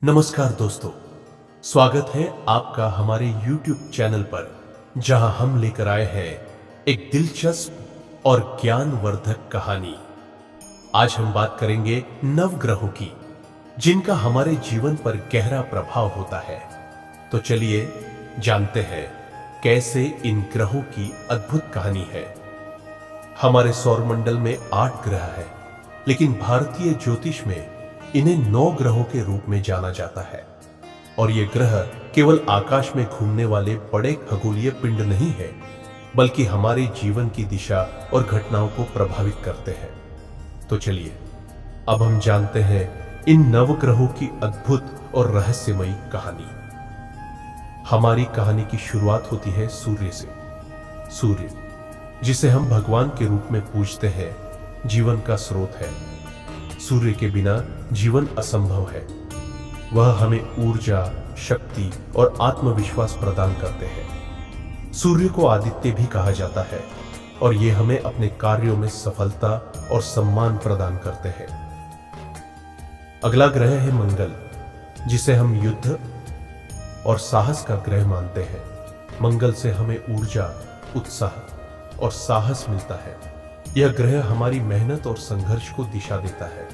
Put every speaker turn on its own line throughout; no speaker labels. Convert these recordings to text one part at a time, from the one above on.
नमस्कार दोस्तों, स्वागत है आपका हमारे YouTube चैनल पर, जहां हम लेकर आए हैं एक दिलचस्प और ज्ञानवर्धक कहानी। आज हम बात करेंगे नवग्रहों की, जिनका हमारे जीवन पर गहरा प्रभाव होता है। तो चलिए जानते हैं कैसे इन ग्रहों की अद्भुत कहानी है। हमारे सौरमंडल में 8 ग्रह हैं, लेकिन भारतीय ज्योतिष में इन्हें 9 ग्रहों के रूप में जाना जाता है। और ये ग्रह केवल आकाश में घूमने वाले बड़े खगोलीय पिंड नहीं है, बल्कि हमारे जीवन की दिशा और घटनाओं को प्रभावित करते हैं। तो चलिए अब हम जानते हैं इन नवग्रहों की अद्भुत और रहस्यमयी कहानी। हमारी कहानी की शुरुआत होती है सूर्य से। सूर्य, जिसे हम भगवान के रूप में पूजते हैं, जीवन का स्रोत है। सूर्य के बिना जीवन असंभव है। वह हमें ऊर्जा, शक्ति और आत्मविश्वास प्रदान करते हैं। सूर्य को आदित्य भी कहा जाता है और ये हमें अपने कार्यों में सफलता और सम्मान प्रदान करते हैं। अगला ग्रह है मंगल, जिसे हम युद्ध और साहस का ग्रह मानते हैं। मंगल से हमें ऊर्जा, उत्साह और साहस मिलता है। यह ग्रह हमारी मेहनत और संघर्ष को दिशा देता है।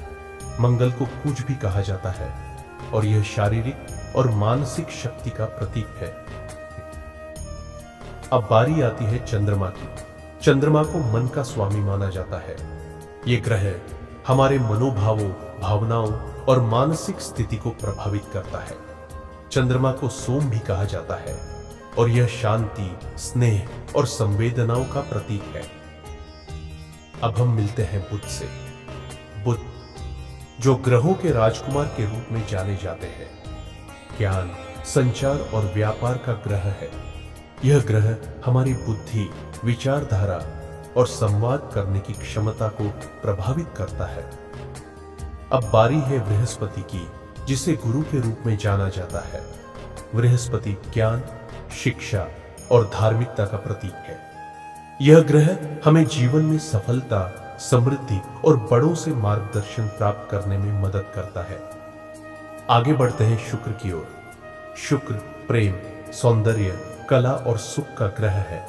मंगल को कुछ भी कहा जाता है और यह शारीरिक और मानसिक शक्ति का प्रतीक है। अब बारी आती है चंद्रमा की। चंद्रमा को मन का स्वामी माना जाता है। यह ग्रह हमारे मनोभावों, भावनाओं और मानसिक स्थिति को प्रभावित करता है। चंद्रमा को सोम भी कहा जाता है और यह शांति, स्नेह और संवेदनाओं का प्रतीक है। अब हम मिलते हैं बुध से। बुध, जो ग्रहों के राजकुमार के रूप में जाने जाते हैं, ज्ञान, संचार और व्यापार का ग्रह है। यह ग्रह हमारी बुद्धि, विचारधारा और संवाद करने की क्षमता को प्रभावित करता है। अब बारी है बृहस्पति की, जिसे गुरु के रूप में जाना जाता है। बृहस्पति ज्ञान, शिक्षा और धार्मिकता का प्रतीक है। यह ग्रह हमें जीवन में सफलता, समृद्धि और बड़ों से मार्गदर्शन प्राप्त करने में मदद करता है। आगे बढ़ते हैं शुक्र की ओर। शुक्र प्रेम, सौंदर्य, कला और सुख का ग्रह है।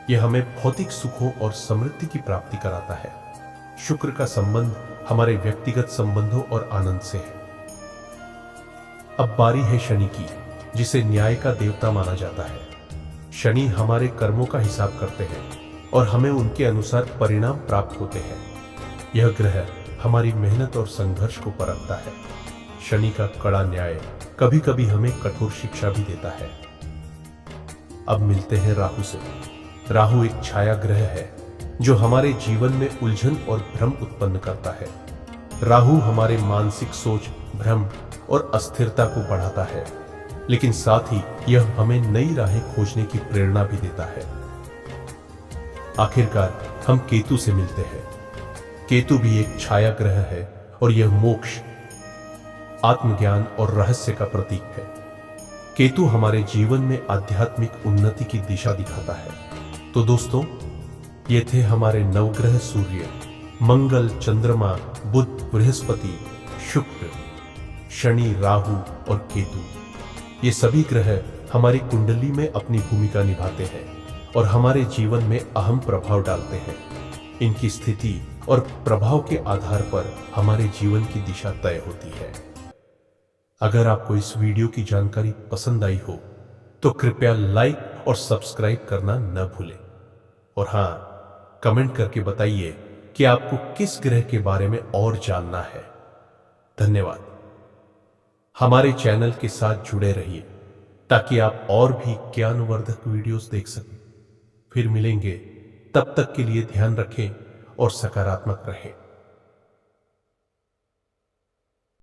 यह हमें भौतिक सुखों और समृद्धि की प्राप्ति कराता है। शुक्र का संबंध हमारे व्यक्तिगत संबंधों और आनंद से है। अब बारी है शनि की, जिसे न्याय का देवता माना जाता है। शनि हमारे कर्मों का हिसाब करते हैं और हमें उनके अनुसार परिणाम प्राप्त होते हैं। यह ग्रह हमारी मेहनत और संघर्ष को परखता है। शनि का कड़ा न्याय कभी कभी हमें कठोर शिक्षा भी देता है। अब मिलते हैं राहु से। राहु एक छाया ग्रह है, जो हमारे जीवन में उलझन और भ्रम उत्पन्न करता है। राहु हमारे मानसिक सोच, भ्रम और अस्थिरता को बढ़ाता है, लेकिन साथ ही यह हमें नई राहें खोजने की प्रेरणा भी देता है। आखिरकार हम केतु से मिलते हैं। केतु भी एक छाया ग्रह है और यह मोक्ष, आत्मज्ञान और रहस्य का प्रतीक है। केतु हमारे जीवन में आध्यात्मिक उन्नति की दिशा दिखाता है। तो दोस्तों, ये थे हमारे नवग्रह सूर्य, मंगल, चंद्रमा, बुध, बृहस्पति, शुक्र, शनि, राहु और केतु। ये सभी ग्रह हमारी कुंडली में अपनी भूमिका निभाते हैं और हमारे जीवन में अहम प्रभाव डालते हैं। इनकी स्थिति और प्रभाव के आधार पर हमारे जीवन की दिशा तय होती है। अगर आपको इस वीडियो की जानकारी पसंद आई हो तो कृपया लाइक और सब्सक्राइब करना न भूलें। और हाँ, कमेंट करके बताइए कि आपको किस ग्रह के बारे में और जानना है। धन्यवाद। हमारे चैनल के साथ जुड़े रहिए ताकि आप और भी ज्ञानवर्धक वीडियोस देख सकें। फिर मिलेंगे, तब तक के लिए ध्यान रखें और सकारात्मक रहें।